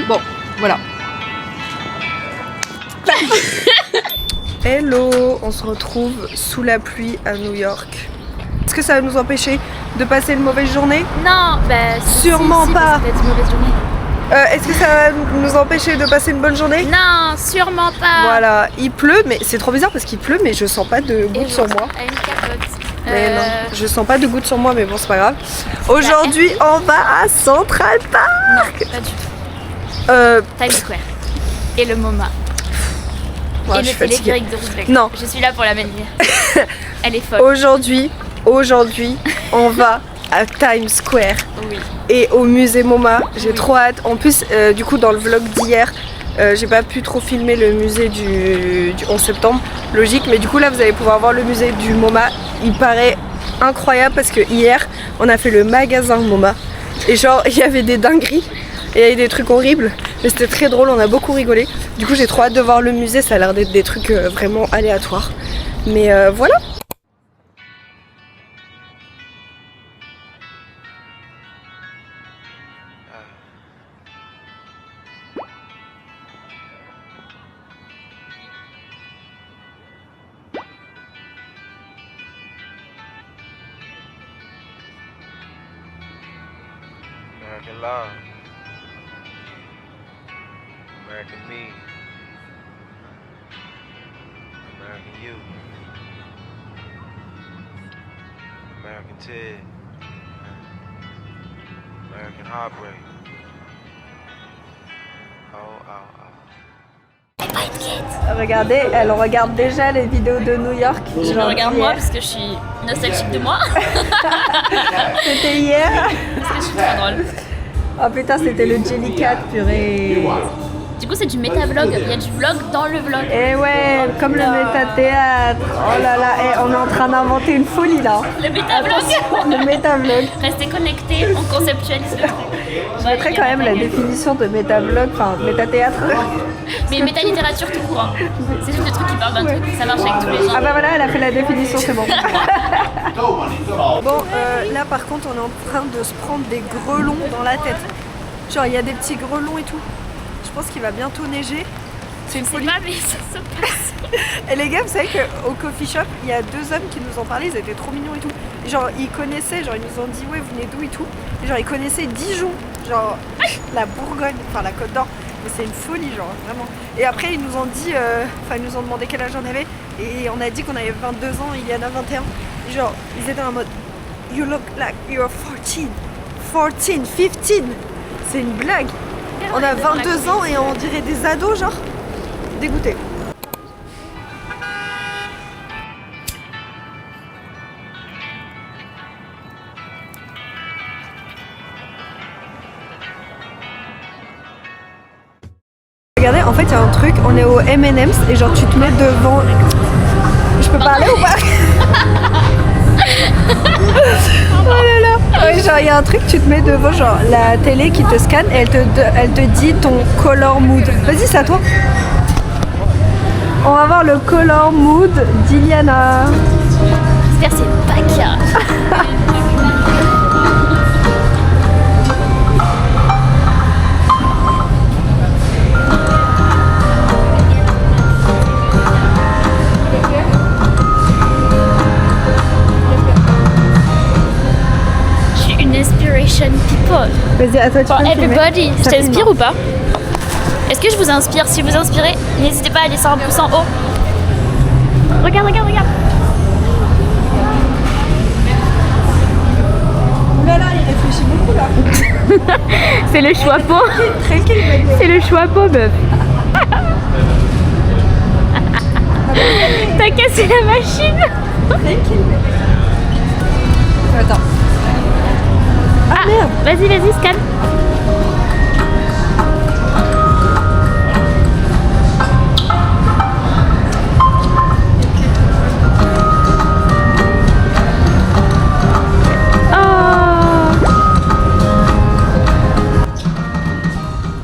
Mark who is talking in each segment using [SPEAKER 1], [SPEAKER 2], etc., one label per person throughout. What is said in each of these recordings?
[SPEAKER 1] Bon, voilà. Hello, on se retrouve sous la pluie à New York. Est-ce que ça va nous empêcher de passer une mauvaise journée?
[SPEAKER 2] Non, bah
[SPEAKER 1] sûrement pas.
[SPEAKER 2] Peut-être une mauvaise journée.
[SPEAKER 1] Est-ce que ça va nous empêcher de passer une bonne journée?
[SPEAKER 2] Non, sûrement pas.
[SPEAKER 1] Voilà, il pleut, mais c'est trop bizarre parce qu'il pleut, mais je sens pas de gouttes sur moi.
[SPEAKER 2] À une capote.
[SPEAKER 1] Mais non, je sens pas de gouttes sur moi, mais bon, c'est pas grave. Aujourd'hui, on va à Central Park.
[SPEAKER 2] Non, pas du tout. Times Square. Et le MoMA.
[SPEAKER 1] Ouais,
[SPEAKER 2] et
[SPEAKER 1] je
[SPEAKER 2] le
[SPEAKER 1] suis fatiguée.
[SPEAKER 2] téléphérique de Roosevelt.
[SPEAKER 1] Non.
[SPEAKER 2] Je suis là pour la bénir. Elle est folle.
[SPEAKER 1] Aujourd'hui, on va à Times Square
[SPEAKER 2] Oui.
[SPEAKER 1] et au musée MoMA. J'ai trop hâte. En plus, du coup, dans le vlog d'hier, j'ai pas pu trop filmer le musée du 11 septembre, logique. Mais du coup, là, vous allez pouvoir voir le musée du MoMA. Il paraît incroyable parce que hier, on a fait le magasin MoMA. Et genre, il y avait des dingueries. Et il y avait des trucs horribles, mais c'était très drôle, on a beaucoup rigolé. Du coup j'ai trop hâte de voir le musée, ça a l'air d'être des trucs vraiment aléatoires. Mais voilà.
[SPEAKER 3] American love, American me, American you, American Ted, American heartbreak. Oh, oh, oh.
[SPEAKER 1] Regardez, elle regarde déjà les vidéos de New York.
[SPEAKER 2] Je me regarde moi parce que je suis nostalgique de moi.
[SPEAKER 1] C'était hier.
[SPEAKER 2] Parce que je suis trop drôle.
[SPEAKER 1] Oh putain, c'était le Jellycat, purée.
[SPEAKER 2] Du coup, c'est du méta-vlog. Il y a du vlog dans le vlog.
[SPEAKER 1] Et ouais, comme le méta-théâtre. Oh là là, on est en train d'inventer une folie là.
[SPEAKER 2] Le méta-vlog.
[SPEAKER 1] Le méta-vlog.
[SPEAKER 2] Restez connectés, on conceptualise le truc.
[SPEAKER 1] Je mettrais quand même la définition de méta-vlog, enfin méta-théâtre.
[SPEAKER 2] Mais méta-littérature tout court. Hein. C'est juste le truc qui parle d'un truc. Ça marche avec tous les gens.
[SPEAKER 1] Ah bah voilà, elle a fait la définition, c'est bon. Bon, là par contre, on est en train de se prendre des grelons dans la tête. Genre, il y a des petits grelons et tout. Je pense qu'il va bientôt neiger. C'est une folie.
[SPEAKER 2] Pas, mais ça se passe.
[SPEAKER 1] Et les gars, vous savez qu'au coffee shop, il y a deux hommes qui nous en parlaient, ils étaient trop mignons et tout. Et genre, ils connaissaient, genre, ils nous ont dit, ouais, vous venez d'où et tout. Et genre, ils connaissaient Dijon, genre, la Bourgogne, enfin la Côte d'Or. Mais c'est une folie, genre, vraiment. Et après, ils nous ont dit, enfin, ils nous ont demandé quel âge on avait. Et on a dit qu'on avait 22 ans, il y en a 21. Et genre, ils étaient en mode, you look like you're 14. 14, 15. C'est une blague. On a 22 ans et on dirait des ados, genre. Dégoûté. Regardez, en fait, il y a un truc, on est au M&M's et genre tu te mets devant. Je peux parler ou pas? Oh là là. Ouais, genre il y a un truc, tu te mets devant genre la télé qui te scanne et elle te dit ton color mood. Vas-y, c'est à toi. On va voir le color mood d'Iliana.
[SPEAKER 2] J'espère c'est Paca. Inspiration people.
[SPEAKER 1] Vas-y, à toi, tu
[SPEAKER 2] For
[SPEAKER 1] peux me filmer.
[SPEAKER 2] everybody. Je
[SPEAKER 1] Ça
[SPEAKER 2] t'inspire
[SPEAKER 1] filme.
[SPEAKER 2] ou pas? Est-ce que je vous inspire? Si vous inspirez, n'hésitez pas à laisser un pouce en haut. Regarde, regarde, regarde.
[SPEAKER 1] Là là, il réfléchit beaucoup là.
[SPEAKER 2] C'est le choix-peau.
[SPEAKER 1] Tranquille,
[SPEAKER 2] C'est le choix-peau, meuf. T'as cassé la machine.
[SPEAKER 1] Attends.
[SPEAKER 2] Ah,
[SPEAKER 1] merde.
[SPEAKER 2] Vas-y, vas-y, scanne.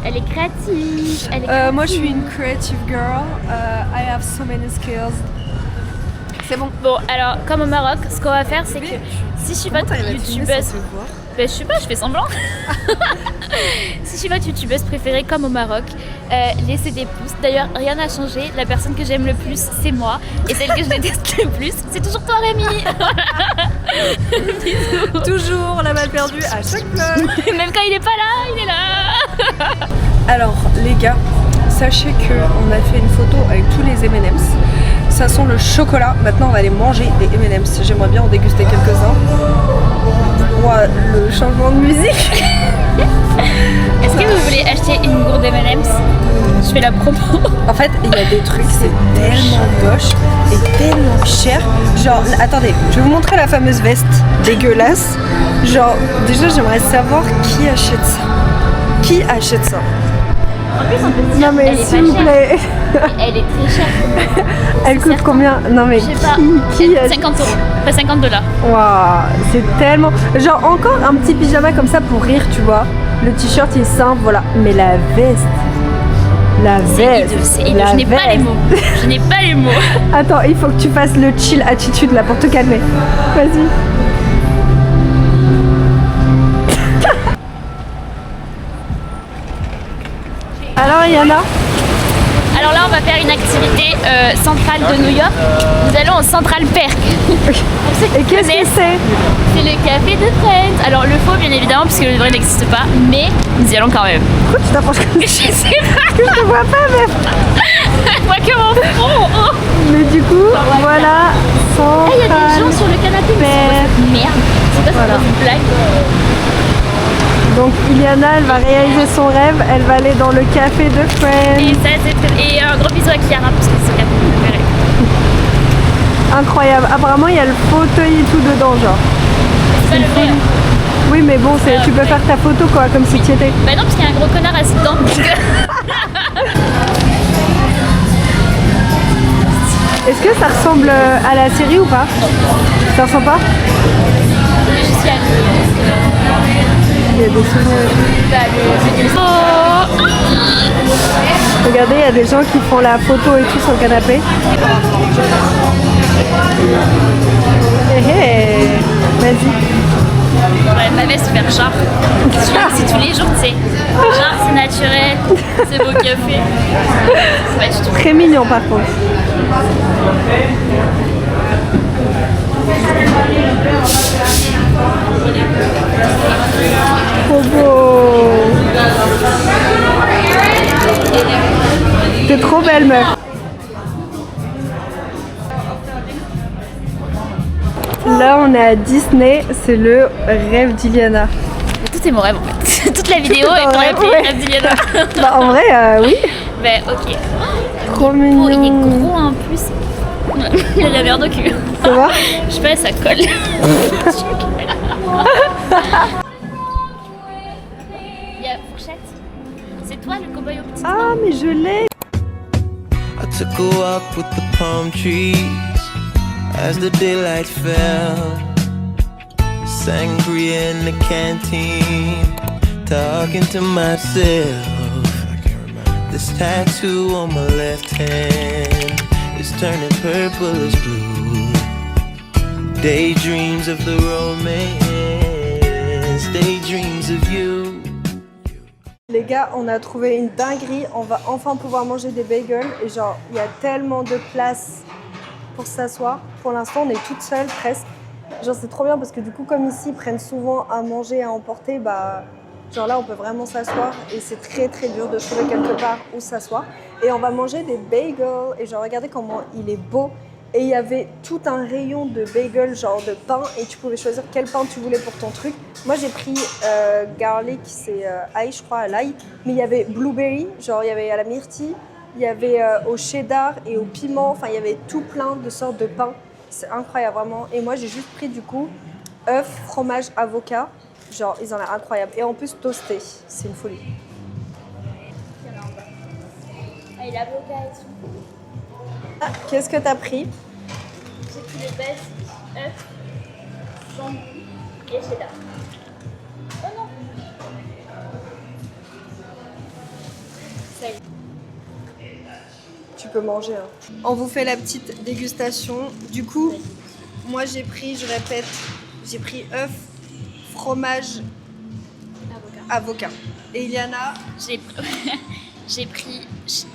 [SPEAKER 2] Elle est créative.
[SPEAKER 1] Moi je suis une creative girl. I have so many skills. C'est bon.
[SPEAKER 2] Bon, alors, comme au Maroc, ce qu'on va faire, c'est que si je suis pas
[SPEAKER 1] Comment t'arrives à filmer sans
[SPEAKER 2] youtubeuse,
[SPEAKER 1] se voir ?
[SPEAKER 2] Bah, je sais pas, je fais semblant. Si je suis votre youtubeuse préférée comme au Maroc, laissez des pouces. D'ailleurs, rien n'a changé. La personne que j'aime le plus, c'est moi. Et celle que je déteste le plus, c'est toujours toi, Rémi. Bisous.
[SPEAKER 1] Toujours la balle perdue à chaque vlog.
[SPEAKER 2] Même quand il est pas là, il est là.
[SPEAKER 1] Alors les gars, sachez qu'on a fait une photo avec tous les M&M's. Ça sent le chocolat. Maintenant on va aller manger des M&M's. J'aimerais bien en déguster quelques-uns. Ouah, le changement de musique.
[SPEAKER 2] Est-ce que vous voulez acheter une gourde M&M's? Je fais la promo.
[SPEAKER 1] En fait, il y a des trucs, c'est tellement moche et tellement cher. Genre, attendez, je vais vous montrer la fameuse veste dégueulasse. Genre, déjà j'aimerais savoir qui achète ça. Qui achète ça?
[SPEAKER 2] En plus, on peut se dire,
[SPEAKER 1] Non mais
[SPEAKER 2] elle est
[SPEAKER 1] s'il vous
[SPEAKER 2] pas chère.
[SPEAKER 1] plaît.
[SPEAKER 2] Elle est très chère.
[SPEAKER 1] Elle coûte
[SPEAKER 2] certain.
[SPEAKER 1] combien? Non mais
[SPEAKER 2] Je sais pas.
[SPEAKER 1] qui a...
[SPEAKER 2] 50 €. Enfin, 50 $.
[SPEAKER 1] Waouh, c'est tellement... Genre encore un petit pyjama comme ça pour rire, tu vois. Le t-shirt il est simple, voilà. Mais la veste... La
[SPEAKER 2] C'est
[SPEAKER 1] veste...
[SPEAKER 2] hideux, c'est hideux.
[SPEAKER 1] la
[SPEAKER 2] Je n'ai pas
[SPEAKER 1] veste.
[SPEAKER 2] les mots. Je n'ai pas les mots.
[SPEAKER 1] Attends, il faut que tu fasses le chill attitude là pour te calmer. Vas-y. Alors Yana,
[SPEAKER 2] Alors là, on va faire une activité centrale de New York. Nous allons au Central Perk.
[SPEAKER 1] et qu'est-ce que c'est?
[SPEAKER 2] C'est le café de Friends. Alors le faux, bien évidemment, puisque le vrai n'existe pas, mais nous y allons quand même.
[SPEAKER 1] Pourquoi tu t'approches comme
[SPEAKER 2] Je
[SPEAKER 1] ça?
[SPEAKER 2] sais pas.
[SPEAKER 1] Je te vois pas même.
[SPEAKER 2] Moi que mon front. Oh.
[SPEAKER 1] Mais du coup, voilà,
[SPEAKER 2] Ah, il y a des gens
[SPEAKER 1] Central
[SPEAKER 2] sur le canapé.
[SPEAKER 1] Perk.
[SPEAKER 2] Merde. C'est pas
[SPEAKER 1] Voilà.
[SPEAKER 2] une blague.
[SPEAKER 1] Donc Iliana, elle va réaliser son rêve, elle va aller dans le café de
[SPEAKER 2] Et
[SPEAKER 1] Friends.
[SPEAKER 2] ça, c'est très... Et un gros bisou à Kiara, parce que c'est son café préféré.
[SPEAKER 1] Incroyable. Apparemment, il y a le fauteuil et tout dedans, genre.
[SPEAKER 2] C'est pas le vrai.
[SPEAKER 1] Oui, mais bon, c'est,
[SPEAKER 2] Ah,
[SPEAKER 1] tu peux
[SPEAKER 2] ouais.
[SPEAKER 1] faire ta photo, quoi, comme si tu y étais.
[SPEAKER 2] Bah non, parce qu'il y a un gros connard assis dedans.
[SPEAKER 1] Est-ce que ça ressemble à la série ou pas? Ça ressemble pas?
[SPEAKER 2] Je suis allée.
[SPEAKER 1] Il y a des souvenirs.
[SPEAKER 2] Oh.
[SPEAKER 1] Regardez, il y a des gens qui font la photo et tout sur le canapé. Hé hé, vas-y.
[SPEAKER 2] Ouais, ma veste super genre. C'est tous les jours, tu sais. Genre, c'est naturel, c'est beau café. C'est pas du tout.
[SPEAKER 1] Très mignon par contre. Trop beau. T'es trop belle meuf. Là on est à Disney, c'est le rêve d'Iliana.
[SPEAKER 2] Tout est mon rêve en fait. Toute la vidéo
[SPEAKER 1] Tout est
[SPEAKER 2] est
[SPEAKER 1] ton
[SPEAKER 2] pour
[SPEAKER 1] rêve,
[SPEAKER 2] l'appeler
[SPEAKER 1] ouais.
[SPEAKER 2] rêve d'Iliana.
[SPEAKER 1] Bah en vrai oui.
[SPEAKER 2] Ben ok.
[SPEAKER 1] Trop
[SPEAKER 2] Oh, il est
[SPEAKER 1] mignon.
[SPEAKER 2] gros en plus. Il a de la merde au cul.
[SPEAKER 1] Ça va?
[SPEAKER 2] Je sais pas, ça colle. Il y a fourchette. C'est toi le cow-boy au petit.
[SPEAKER 1] Ah mais je l'ai.
[SPEAKER 4] I took a walk with the palm trees as the daylight fell. Sangria in the canteen, talking to myself. This tattoo on my left hand is turning purple as blue. Daydreams of the romance, daydreams of you.
[SPEAKER 1] Les gars, on a trouvé une dinguerie, on va enfin pouvoir manger des bagels et genre, il y a tellement de place pour s'asseoir. Pour l'instant, on est toutes seules presque. Genre, c'est trop bien parce que du coup, comme ici, ils prennent souvent à manger, à emporter, bah, genre là, on peut vraiment s'asseoir et c'est très très dur de trouver quelque part où s'asseoir. Et on va manger des bagels et genre, regardez comment il est beau. Et il y avait tout un rayon de bagels, genre de pain, et tu pouvais choisir quel pain tu voulais pour ton truc. Moi j'ai pris garlic, c'est ail je crois, à l'ail, mais il y avait blueberry, genre il y avait à la myrtille, il y avait au cheddar et au piment, enfin il y avait tout plein de sortes de pains. C'est incroyable vraiment. Et moi j'ai juste pris du coup œufs, fromage, avocat, genre ils ont l'air incroyables. Et en plus toasté, c'est une folie.
[SPEAKER 2] Ah, et l'avocat et tout.
[SPEAKER 1] Ah, qu'est-ce que t'as pris?
[SPEAKER 2] J'ai pris les basiques, œufs, jambon et cheddar. Oh non. Ça y est.
[SPEAKER 1] Tu peux manger. Hein. On vous fait la petite dégustation. Du coup, moi j'ai pris, je répète, j'ai pris œufs, fromage avocat. Et Iliana,
[SPEAKER 2] J'ai j'ai pris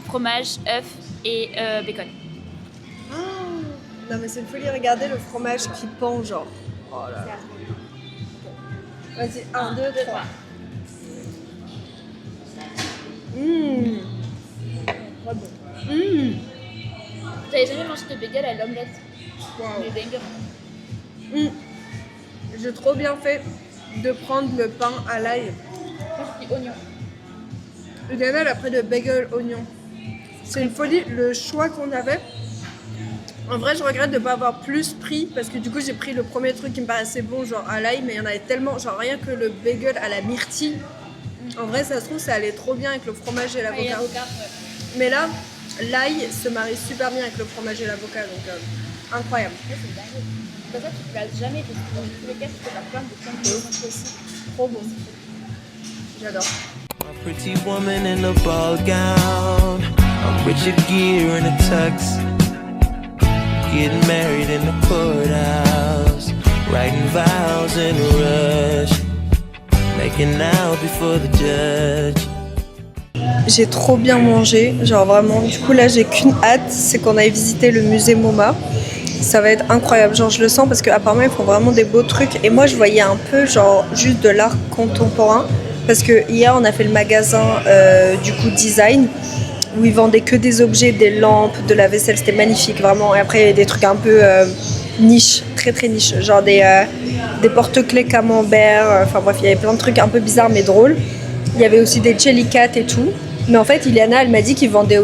[SPEAKER 2] fromage, œuf et bacon.
[SPEAKER 1] non mais c'est une folie, regardez le fromage qui pend genre. Oh là là. Vas-y, 1, 2, 3.
[SPEAKER 2] Très bon. T'avais jamais mangé de bagel à l'omelette?
[SPEAKER 1] Wow.
[SPEAKER 2] Mais banger.
[SPEAKER 1] J'ai trop bien fait de prendre le pain à l'ail.
[SPEAKER 2] Moi j'ai pris oignon.
[SPEAKER 1] Iliana, elle a pris le bagel oignon. C'est une folie, le choix qu'on avait. En vrai, je regrette de ne pas avoir plus pris parce que du coup, j'ai pris le premier truc qui me paraissait bon, genre à l'ail, mais il y en avait tellement, genre rien que le bagel à la myrtille. En vrai, ça se trouve, ça allait trop bien avec le fromage et l'avocat. Mais là, l'ail se marie super bien avec le fromage et l'avocat, donc incroyable.
[SPEAKER 2] Ouais, c'est dingue. C'est pour ça que tu ne places jamais parce que dans tous les cas, tu peux faire plein de choses aussi.
[SPEAKER 1] Trop bon. J'adore.
[SPEAKER 4] A pretty woman in a ball gown, a Richard Gere in a tux, getting married in the courthouse, writing vows in a rush, making out before the judge.
[SPEAKER 1] J'ai trop bien mangé, genre vraiment. Du coup là j'ai qu'une hâte, c'est qu'on aille visiter le musée MoMA. Ça va être incroyable, genre je le sens parce qu'apparemment ils font vraiment des beaux trucs. Et moi je voyais un peu genre juste de l'art contemporain. Parce que hier on a fait le magasin du coup design où ils vendaient que des objets, des lampes, de la vaisselle, c'était magnifique vraiment. Et après des trucs un peu niche, très très niche, genre des porte-clés camembert, enfin bref il y avait plein de trucs un peu bizarres mais drôles. Il y avait aussi des Jellycat et tout. Mais en fait Iliana elle m'a dit qu'ils vendaient,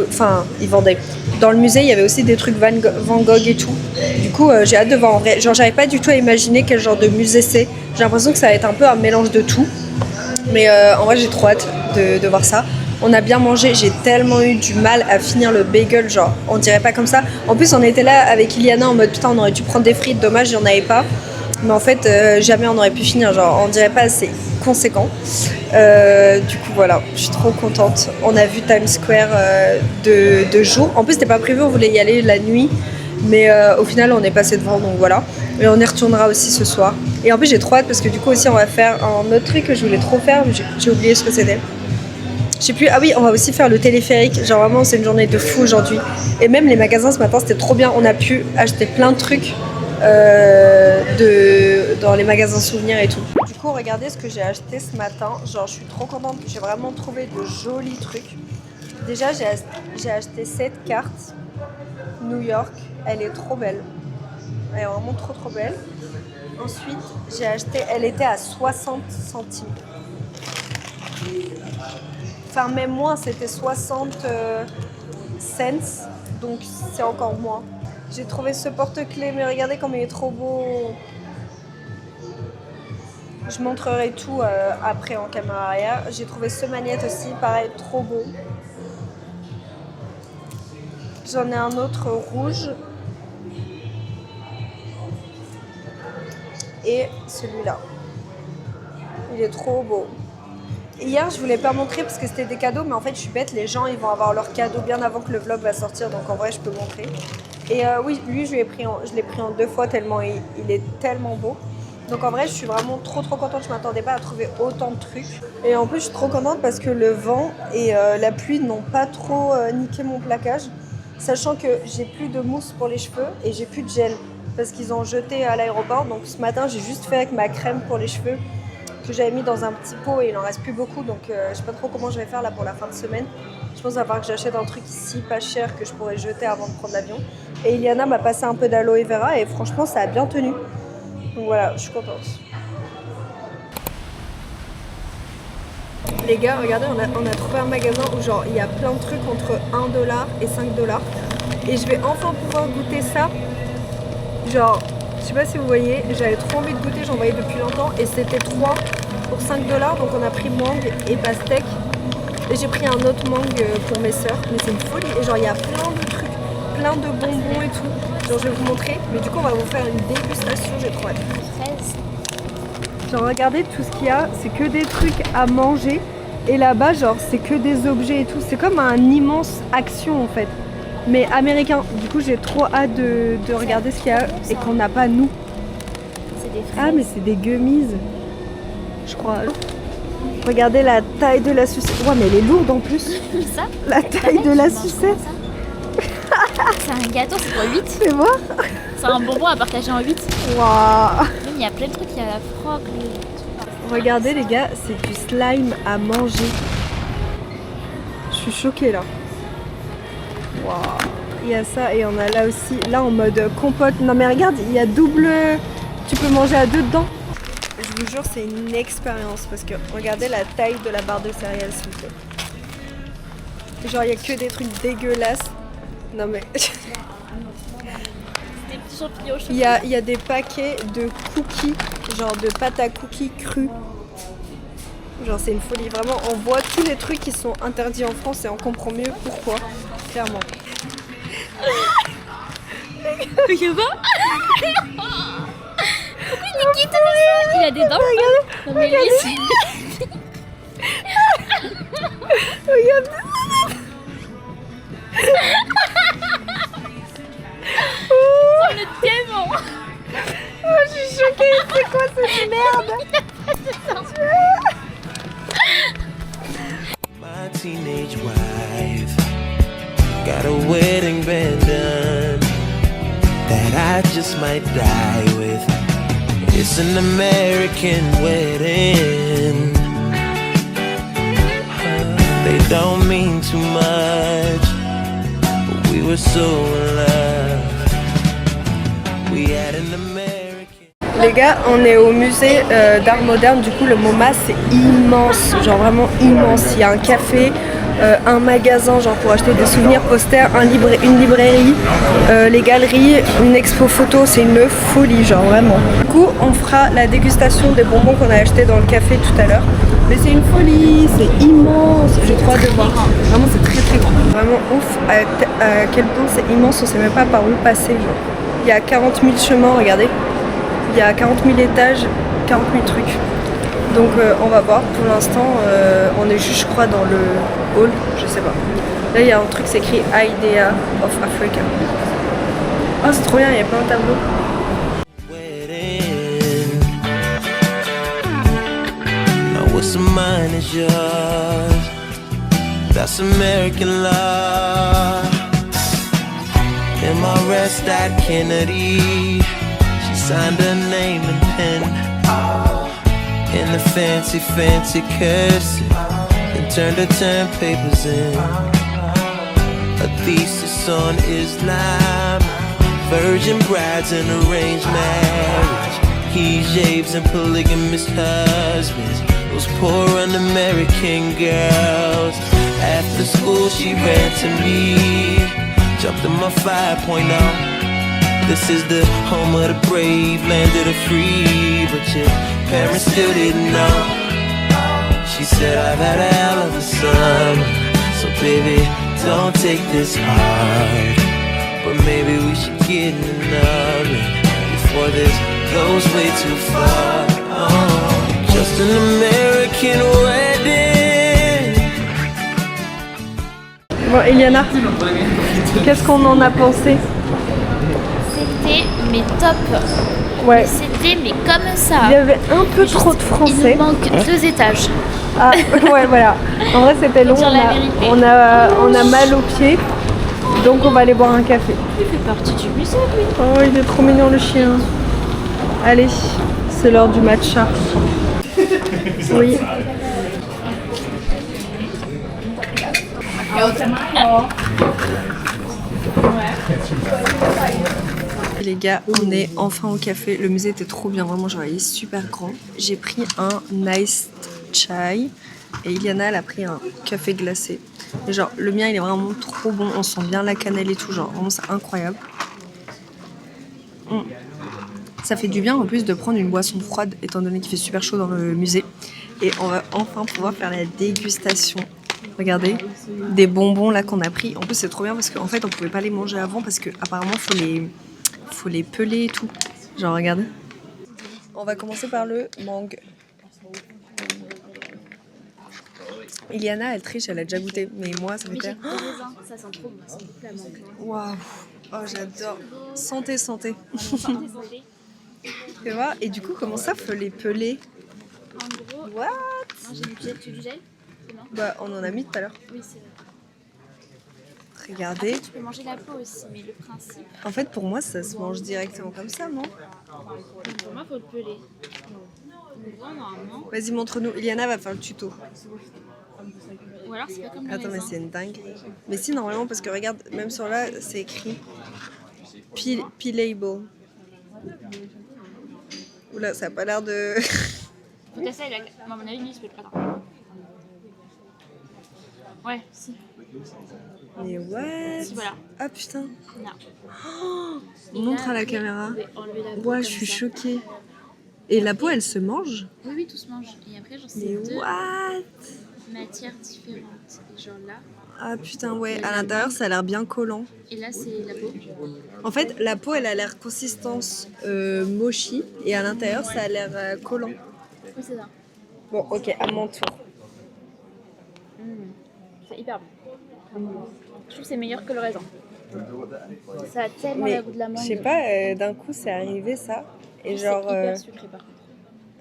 [SPEAKER 1] dans le musée il y avait aussi des trucs Van Gogh et tout. Du coup j'ai hâte de voir en vrai, genre j'arrive pas du tout à imaginer quel genre de musée c'est. J'ai l'impression que ça va être un peu un mélange de tout. Mais en vrai j'ai trop hâte de voir ça. On a bien mangé, j'ai tellement eu du mal à finir le bagel, genre on dirait pas comme ça. En plus on était là avec Iliana en mode putain on aurait dû prendre des frites, dommage il y en avait pas. Mais en fait jamais on aurait pu finir, genre on dirait pas assez conséquent. Du coup voilà, je suis trop contente. On a vu Times Square de jour. En plus c'était pas prévu, on voulait y aller la nuit. Mais au final on est passé devant donc voilà. Et on y retournera aussi ce soir. Et en plus j'ai trop hâte parce que du coup aussi on va faire un autre truc que je voulais trop faire, mais j'ai oublié ce que c'était. Je sais plus, ah oui on va aussi faire le téléphérique, genre vraiment c'est une journée de fou aujourd'hui. Et même les magasins ce matin c'était trop bien, on a pu acheter plein de trucs dans les magasins souvenirs et tout. Du coup regardez ce que j'ai acheté ce matin, genre je suis trop contente, j'ai vraiment trouvé de jolis trucs. Déjà j'ai acheté cette carte New York, elle est trop belle. Elle est vraiment trop trop belle. Ensuite, j'ai acheté, elle était à 60 centimes. Enfin, même moins, c'était 60 cents. Donc, c'est encore moins. J'ai trouvé ce porte-clés, mais regardez comme il est trop beau. Je montrerai tout après en caméra arrière. J'ai trouvé ce magnète aussi, pareil, trop beau. J'en ai un autre rouge. Et celui-là. Il est trop beau. Hier, je voulais pas montrer parce que c'était des cadeaux, mais en fait, je suis bête. Les gens, ils vont avoir leurs cadeaux bien avant que le vlog va sortir. Donc, en vrai, je peux montrer. Et oui, lui, je l'ai pris en 2 fois tellement il est tellement beau. Donc, en vrai, je suis vraiment trop contente. Je m'attendais pas à trouver autant de trucs. Et en plus, je suis trop contente parce que le vent et la pluie n'ont pas trop niqué mon plaquage. Sachant que j'ai plus de mousse pour les cheveux et j'ai plus de gel. Parce qu'ils ont jeté à l'aéroport. Donc ce matin, j'ai juste fait avec ma crème pour les cheveux que j'avais mis dans un petit pot et il en reste plus beaucoup. Donc je sais pas trop comment je vais faire là pour la fin de semaine. Je pense qu'il va falloir que j'achète un truc ici pas cher que je pourrais jeter avant de prendre l'avion. Et Iliana m'a passé un peu d'aloe vera et franchement, ça a bien tenu. Donc voilà, je suis contente. Les gars, regardez, on a trouvé un magasin où genre il y a plein de trucs entre 1$ et 5$. Et je vais enfin pouvoir goûter ça. Genre, je sais pas si vous voyez, j'avais trop envie de goûter, j'en voyais depuis longtemps. Et c'était 3 pour 5$, donc on a pris mangue et pastèque. Et j'ai pris un autre mangue pour mes sœurs, mais c'est une folie. Et genre, il y a plein de trucs, plein de bonbons et tout. Genre, je vais vous montrer, mais du coup, on va vous faire une dégustation, j'ai trop hâte. Genre, regardez tout ce qu'il y a, c'est que des trucs à manger. Et là-bas, genre, c'est que des objets et tout. C'est comme un immense Action, en fait. Mais américain. Du coup, j'ai trop hâte de regarder ce qu'il y a et qu'on n'a pas nous.
[SPEAKER 2] C'est des fraises.
[SPEAKER 1] Ah, mais c'est des gummies. je crois. Regardez la taille de la sucette. Ouais, mais elle est lourde en plus.
[SPEAKER 2] Ça
[SPEAKER 1] La taille de la sucette.
[SPEAKER 2] C'est un gâteau, c'est pour 8.
[SPEAKER 1] Fais voir.
[SPEAKER 2] C'est un bonbon à partager en 8.
[SPEAKER 1] Waouh.
[SPEAKER 2] Même il y a plein de trucs, il y a la frogue.
[SPEAKER 1] Regardez les gars, c'est du slime à manger. Je suis choquée là. Waouh. Il y a ça et on a là aussi, là en mode compote. Non mais regarde, il y a double... Tu peux manger à deux dedans. Je vous jure, c'est une expérience parce que regardez la taille de la barre de céréales s'il vous plaît. Genre il y a que des trucs dégueulasses. Non mais...
[SPEAKER 2] Des petits champignons au
[SPEAKER 1] Il y a des paquets de cookies, genre de pâte à cookies crus. Genre c'est une folie, vraiment on voit tous les trucs qui sont interdits en France et on comprend mieux pourquoi, clairement.
[SPEAKER 2] Regarde. Pourquoi il est quitte comme ça? Il a des dents. Non, mais lui, c'est-
[SPEAKER 1] Regarde.
[SPEAKER 2] Oh, le démon.
[SPEAKER 1] Oh je suis choquée, c'est quoi cette merde?
[SPEAKER 4] My teenage wife got a wedding band done that I just might die with. It's an American wedding. They don't mean too much, but we were so in love. We had an American.
[SPEAKER 1] Les gars, on est au musée d'art moderne, du coup le MoMA c'est immense, genre vraiment immense. Il y a un café, un magasin genre pour acheter des souvenirs, posters, une librairie, les galeries, une expo photo, c'est une folie genre vraiment. Du coup on fera la dégustation des bonbons qu'on a achetés dans le café tout à l'heure. Mais c'est une folie, c'est immense, j'ai trop hâte de voir. Vraiment c'est très très grand. Vraiment ouf à quel point c'est immense, on sait même pas par où passer genre. Il y a 40 000 chemins, regardez. Il y a 40 000 étages, 40 000 trucs. Donc on va voir. Pour l'instant, on est juste, je crois, dans le hall. Je sais pas. Là, il y a un truc, c'est écrit Idea of Africa. Oh, c'est trop bien, il y a plein de tableaux.
[SPEAKER 4] Wedding. Now what's mine is yours. That's American law. In my rest at Kennedy, she signed her name and pen in the fancy, fancy cursive, and turned her term papers in. A thesis on Islam, virgin brides and arranged marriage, hijabs and polygamous husbands, those poor un-American girls. After school she ran to me, jumped in my 5.0. This is the home of the brave, land of the free, but your parents still didn't know. She said I've had a hell of a summer, so baby don't take this hard, but maybe we should get another before this goes way too far. Oh, just an American wedding.
[SPEAKER 1] Bon, Eliana, qu'est-ce qu'on en a pensé?
[SPEAKER 2] C'était mes tops.
[SPEAKER 1] Ouais.
[SPEAKER 2] C'était mais comme ça.
[SPEAKER 1] Il y avait un peu trop de
[SPEAKER 2] Il
[SPEAKER 1] français.
[SPEAKER 2] nous manque 2 étages.
[SPEAKER 1] Ah, ouais, voilà. En vrai, c'était long.
[SPEAKER 2] Dire la vérité.
[SPEAKER 1] On a mal aux pieds. Donc, on va aller boire un café.
[SPEAKER 2] Il fait partie du musée, lui.
[SPEAKER 1] Oh, il est trop mignon, le chien. Allez, c'est l'heure du matcha. Oui. Les gars, on est enfin au café. Le musée était trop bien, vraiment, genre il est super grand. J'ai pris un iced chai et Iliana elle a pris un café glacé. Et genre le mien il est vraiment trop bon, on sent bien la cannelle et tout, genre vraiment c'est incroyable. Ça fait du bien en plus de prendre une boisson froide étant donné qu'il fait super chaud dans le musée. Et on va enfin pouvoir faire la dégustation. Regardez, des bonbons là qu'on a pris. En plus c'est trop bien parce qu'en fait on pouvait pas les manger avant parce que apparemment faut les peler et tout. Genre regardez. On va commencer par le mangue. Iliana elle triche, elle a déjà goûté, mais moi ça me fait.
[SPEAKER 2] Ça sent trop bon, ça sent la mangue.
[SPEAKER 1] Waouh, oh j'adore. Santé, santé.
[SPEAKER 2] Santé, santé.
[SPEAKER 1] Tu vois, et du coup comment ça faut les peler?
[SPEAKER 2] En gros,
[SPEAKER 1] What?
[SPEAKER 2] non, j'ai mis du gel. C'est bon.
[SPEAKER 1] Bah, on en a mis tout à l'heure.
[SPEAKER 2] Oui, c'est vrai.
[SPEAKER 1] Regardez.
[SPEAKER 2] Après, tu peux manger la peau aussi, mais le principe,
[SPEAKER 1] En fait, pour moi, ça se mange directement comme ça, non?
[SPEAKER 2] pour moi, faut le peler. Donc, normalement.
[SPEAKER 1] Vas-y, montre-nous. Iliana va faire le tuto.
[SPEAKER 2] Ou alors, c'est pas comme le
[SPEAKER 1] Attends, mais
[SPEAKER 2] raisin.
[SPEAKER 1] c'est une dingue. Mais si, normalement, parce que regarde, même sur là, c'est écrit Peelable. Oula, ça a pas l'air de.
[SPEAKER 2] Faut tester avec la... Moi, à mon avis, lui, il se peut pas. Attends. Ouais, si.
[SPEAKER 1] Mais what?
[SPEAKER 2] Si, voilà.
[SPEAKER 1] Ah putain.
[SPEAKER 2] Non. Et
[SPEAKER 1] Montre
[SPEAKER 2] là,
[SPEAKER 1] à la
[SPEAKER 2] après,
[SPEAKER 1] caméra.
[SPEAKER 2] vous pouvez enlever la peau
[SPEAKER 1] Ouais,
[SPEAKER 2] comme
[SPEAKER 1] je suis
[SPEAKER 2] ça.
[SPEAKER 1] choquée. Et la peau, elle se mange?
[SPEAKER 2] Oui, oui, tout se mange. Et après, genre, c'est
[SPEAKER 1] Mais
[SPEAKER 2] deux
[SPEAKER 1] what?
[SPEAKER 2] matières différentes. Et genre là,
[SPEAKER 1] Ah putain, ouais. À l'intérieur, ça a l'air bien collant.
[SPEAKER 2] et là, c'est la peau.
[SPEAKER 1] En fait, la peau, elle a l'air consistance mochi. Et à l'intérieur, ça a l'air collant.
[SPEAKER 2] Oui, c'est ça.
[SPEAKER 1] Bon, ok, à mon tour.
[SPEAKER 2] C'est hyper bon. Je trouve que c'est meilleur que le raisin. Ça a tellement
[SPEAKER 1] Mais
[SPEAKER 2] le goût de la mangue.
[SPEAKER 1] je sais pas, d'un coup, c'est arrivé ça. Et
[SPEAKER 2] C'est
[SPEAKER 1] genre.
[SPEAKER 2] hyper sucré par contre.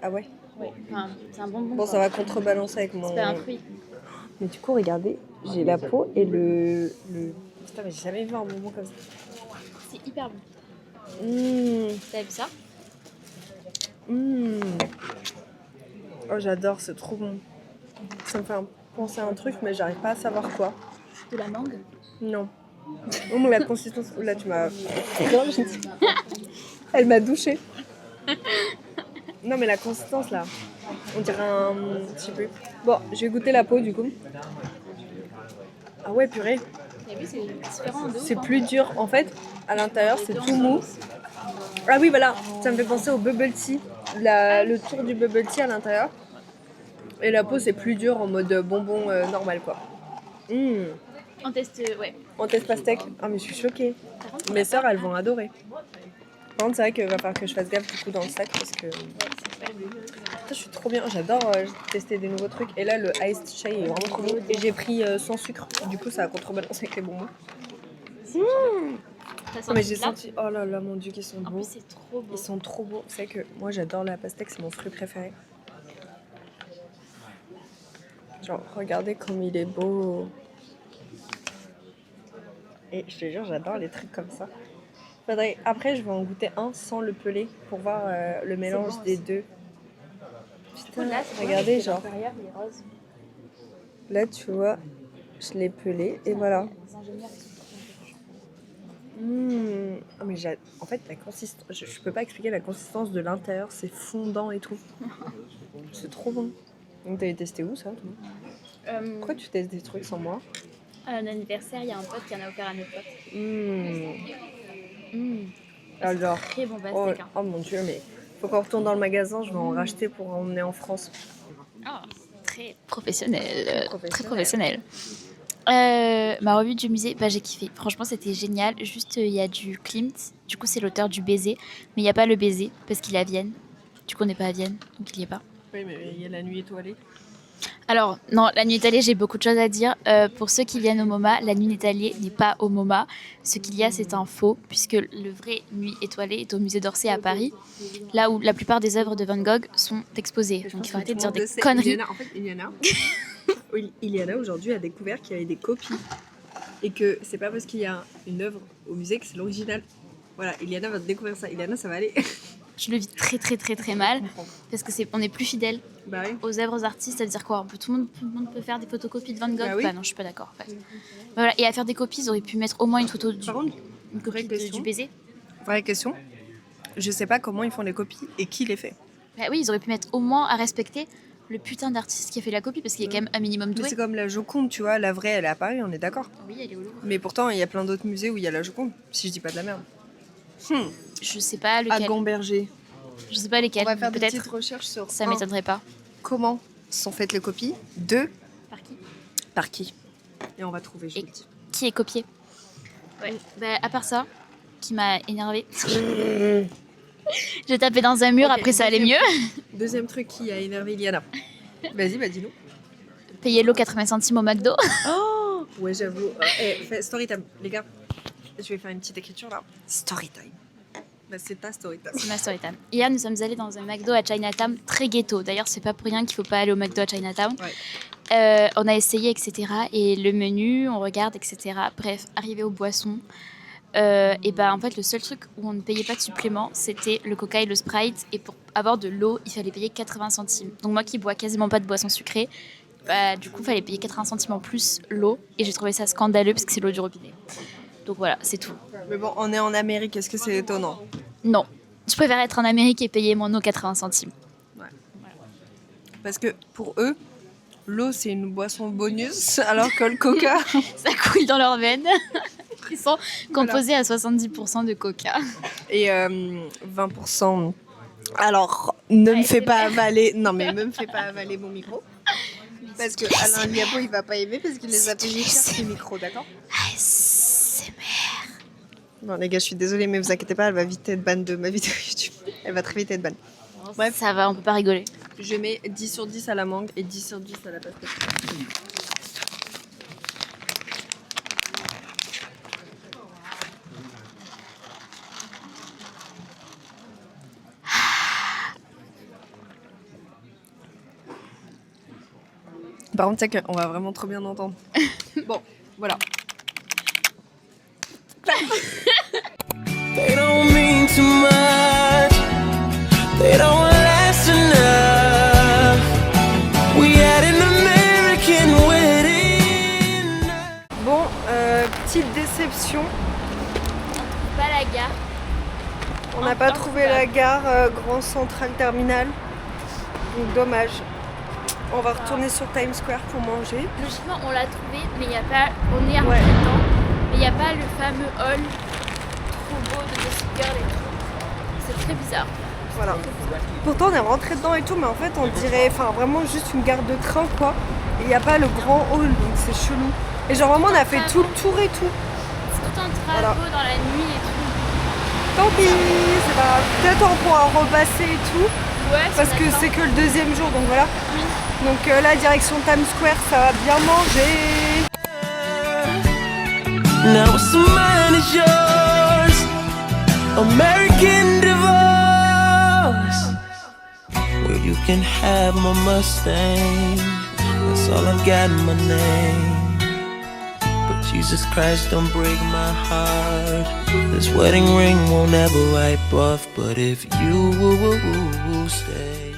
[SPEAKER 1] Ah ouais?
[SPEAKER 2] Ouais. Enfin, c'est un bonbon.
[SPEAKER 1] Bon,
[SPEAKER 2] quoi.
[SPEAKER 1] ça va contrebalancer avec mon.
[SPEAKER 2] C'est pas un fruit.
[SPEAKER 1] Mais du coup, regardez, j'ai la peau et le. Putain, mais j'ai jamais vu un bonbon comme ça.
[SPEAKER 2] C'est hyper bon. T'as vu ça?
[SPEAKER 1] Oh, j'adore, c'est trop bon. Ça me fait penser à un truc, mais j'arrive pas à savoir quoi.
[SPEAKER 2] De la mangue?
[SPEAKER 1] Non. Oh, mais la consistance. Là, tu m'as. Elle m'a douchée. Non, mais la consistance là. On dirait un. Je sais plus. Bon, je vais goûter la peau du coup. Ah ouais, purée.
[SPEAKER 2] T'as vu, c'est différent de ouf.
[SPEAKER 1] C'est
[SPEAKER 2] hein.
[SPEAKER 1] plus dur. En fait, à l'intérieur, c'est tout mou. Ah oui, voilà. Ça me fait penser au bubble tea. Le tour du bubble tea à l'intérieur. Et la peau, c'est plus dur en mode bonbon normal, quoi.
[SPEAKER 2] On teste, ouais.
[SPEAKER 1] On teste pastèque. Ah, mais je suis choquée.
[SPEAKER 2] Par contre,
[SPEAKER 1] Mes sœurs, elles vont adorer. Par contre, c'est vrai qu'il va falloir que je fasse gaffe du coup dans le sac parce que. Je suis trop bien. J'adore tester des nouveaux trucs. Et là, le iced chai est vraiment trop bon. Et j'ai pris sans sucre. Du coup, ça a contrebalancé avec les bonbons.
[SPEAKER 2] ça sent
[SPEAKER 1] Oh, mais j'ai
[SPEAKER 2] là.
[SPEAKER 1] senti. Oh là là, mon dieu, qu'ils sont
[SPEAKER 2] En
[SPEAKER 1] beaux.
[SPEAKER 2] plus, c'est trop beau.
[SPEAKER 1] Ils sont trop beaux. Vous savez que moi, j'adore la pastèque. C'est mon fruit préféré. Genre, regardez comme il est beau. Et je te jure, j'adore les trucs comme ça. Après, je vais en goûter un sans le peler pour voir le mélange
[SPEAKER 2] bon
[SPEAKER 1] des
[SPEAKER 2] aussi.
[SPEAKER 1] deux. Putain,
[SPEAKER 2] Là, c'est
[SPEAKER 1] regardez,
[SPEAKER 2] vrai,
[SPEAKER 1] genre,
[SPEAKER 2] l'intérieur, il est rose.
[SPEAKER 1] là, tu vois, je l'ai pelé et voilà.
[SPEAKER 2] Les ingénieurs, ils sont
[SPEAKER 1] Oh, mais en fait, la consistance, je peux pas expliquer la consistance de l'intérieur, c'est fondant et tout. C'est trop bon. Donc, t'avais testé où ça, toi Pourquoi tu testes des trucs sans moi
[SPEAKER 2] À un anniversaire, il y a un pote qui en a offert à notre pote.
[SPEAKER 1] Alors,
[SPEAKER 2] Très bon
[SPEAKER 1] oh,
[SPEAKER 2] pastèque. Hein.
[SPEAKER 1] oh mon dieu, mais faut qu'on retourne dans le magasin, je vais en racheter pour emmener en France.
[SPEAKER 2] Très professionnel.
[SPEAKER 1] Professionnel.
[SPEAKER 2] Très professionnel. Ma revue du musée, bah, j'ai kiffé. Franchement, c'était génial. Juste, il y a du Klimt. Du coup, c'est l'auteur du Baiser. Mais il n'y a pas le Baiser parce qu'il est à Vienne. Du coup, on n'est pas à Vienne, donc il n'y est pas.
[SPEAKER 1] Oui, mais il y a la nuit étoilée.
[SPEAKER 2] Alors, non, la nuit étalée, j'ai beaucoup de choses à dire. Pour ceux qui viennent au MoMA, la nuit étalée n'est pas au MoMA. Ce qu'il y a, c'est un faux, puisque le vrai nuit étoilée est au musée d'Orsay à Paris, là où la plupart des œuvres de Van Gogh sont exposées. Donc, il faut arrêter de dire des conneries.
[SPEAKER 1] Iliana aujourd'hui a découvert qu'il y avait des copies et que c'est pas parce qu'il y a une œuvre au musée que c'est l'original. Voilà, Iliana va découvrir ça. Iliana, ça va aller.
[SPEAKER 2] Je le vis très très très très mal, parce que on est plus fidèle
[SPEAKER 1] Bah oui.
[SPEAKER 2] aux œuvres artistes, ça veut dire quoi? Tout le monde peut faire des photocopies de Van Gogh?
[SPEAKER 1] Bah oui.
[SPEAKER 2] Non, je suis pas d'accord. En fait. Voilà. Et à faire des copies, ils auraient pu mettre au moins une photo
[SPEAKER 1] Par contre,
[SPEAKER 2] une copie
[SPEAKER 1] vraie question.
[SPEAKER 2] du baiser.
[SPEAKER 1] vraie question. Je sais pas comment ils font les copies et qui les fait.
[SPEAKER 2] Bah oui, ils auraient pu mettre au moins à respecter le putain d'artiste qui a fait la copie, parce qu'il y a quand même un minimum
[SPEAKER 1] Mais
[SPEAKER 2] doué.
[SPEAKER 1] c'est comme la Joconde, tu vois, la vraie elle est à Paris, on est d'accord.
[SPEAKER 2] Oui, elle est au Louvre.
[SPEAKER 1] Mais pourtant, il y a plein d'autres musées où il y a la Joconde, si je dis pas de la merde.
[SPEAKER 2] Je sais pas
[SPEAKER 1] À
[SPEAKER 2] lequel.
[SPEAKER 1] Gamberger.
[SPEAKER 2] Je sais pas
[SPEAKER 1] On
[SPEAKER 2] lesquels.
[SPEAKER 1] va faire des petites
[SPEAKER 2] Peut-être.
[SPEAKER 1] recherches sur
[SPEAKER 2] Ça
[SPEAKER 1] un,
[SPEAKER 2] m'étonnerait pas.
[SPEAKER 1] comment sont faites les copies, 2,
[SPEAKER 2] Par qui?
[SPEAKER 1] par qui. Et on va trouver, je
[SPEAKER 2] Et
[SPEAKER 1] vous le dis.
[SPEAKER 2] qui est copié? Ouais. Bah, à part ça, qui m'a énervée. J'ai tapé dans un mur,
[SPEAKER 1] Ok,
[SPEAKER 2] après ça allait mieux.
[SPEAKER 1] Deuxième truc qui a énervé Iliana. Vas-y, bah dis-nous.
[SPEAKER 2] Payer l'eau 80 centimes au McDo.
[SPEAKER 1] Oh ouais, j'avoue. Fais story time, les gars. Je vais faire une petite écriture là. Story time. Bah, c'est ta story time.
[SPEAKER 2] C'est ma story time. Hier, nous sommes allés dans un McDo à Chinatown, très ghetto. D'ailleurs, c'est pas pour rien qu'il faut pas aller au McDo à Chinatown.
[SPEAKER 1] Ouais.
[SPEAKER 2] On a essayé, etc. Et le menu, on regarde, etc. Bref, arrivé aux boissons. Et ben en fait, le seul truc où on ne payait pas de supplément, c'était le Coca et le Sprite. Et pour avoir de l'eau, il fallait payer 80 centimes. Donc moi qui bois quasiment pas de boissons sucrées, bah, du coup, il fallait payer 80 centimes en plus l'eau. Et j'ai trouvé ça scandaleux parce que c'est l'eau du robinet. Donc voilà, c'est tout.
[SPEAKER 1] Mais bon, on est en Amérique, est-ce que c'est étonnant?
[SPEAKER 2] Non, je préfère être en Amérique et payer mon eau 80 centimes.
[SPEAKER 1] Parce que pour eux, l'eau c'est une boisson bonus, alors que le coca...
[SPEAKER 2] Ça coule dans leurs veines. Ils sont composés à 70% de coca.
[SPEAKER 1] Et 20%... Alors, ne me fais pas avaler... Non mais ne me fais pas avaler mon micro. Parce que Alain Liabo, il va pas aimer parce qu'il les a payés cher ses micros, d'accord?
[SPEAKER 2] ASMR.
[SPEAKER 1] Bon les gars, je suis désolée, mais vous inquiétez pas, elle va vite être ban de ma vidéo YouTube. Elle va très vite être ban.
[SPEAKER 2] Bref, ça va, on peut pas rigoler.
[SPEAKER 1] Je mets 10 sur 10 à la mangue et 10 sur 10 à la pastèque. Par contre, c'est qu'on va vraiment trop bien entendre. Bon, voilà.
[SPEAKER 4] They don't mean too much. They don't last enough. We had an American wedding.
[SPEAKER 1] Bon, petite déception.
[SPEAKER 2] Pas la gare.
[SPEAKER 1] On n'a pas trouvé la gare Grand Central Terminal. Donc dommage. On va retourner sur Times Square pour manger.
[SPEAKER 2] Logiquement, on l'a trouvé, mais il n'y a pas. On est rentré
[SPEAKER 1] Ouais.
[SPEAKER 2] dedans, mais il n'y a pas le fameux hall trop beau de Gossip Girl et tout. C'est très bizarre.
[SPEAKER 1] Voilà. Pourtant on est rentré dedans et tout, mais en fait on dirait vraiment juste une gare de train quoi. Et il n'y a pas le grand hall, donc c'est chelou. Et genre vraiment on a fait tout le tour et tout.
[SPEAKER 2] C'est tout en travaux dans la nuit et tout.
[SPEAKER 1] Tant pis, c'est pas grave. Peut-être on pourra repasser et tout.
[SPEAKER 2] Ouais,
[SPEAKER 1] Parce que c'est que le deuxième jour, donc voilà.
[SPEAKER 2] Oui.
[SPEAKER 1] Donc là, direction Times Square, ça va bien manger.
[SPEAKER 4] Now what's mine is yours. American divorce. Where you can have my Mustang. That's all I've got in my name. But Jesus Christ, don't break my heart. This wedding ring won't ever wipe off. But if you stay.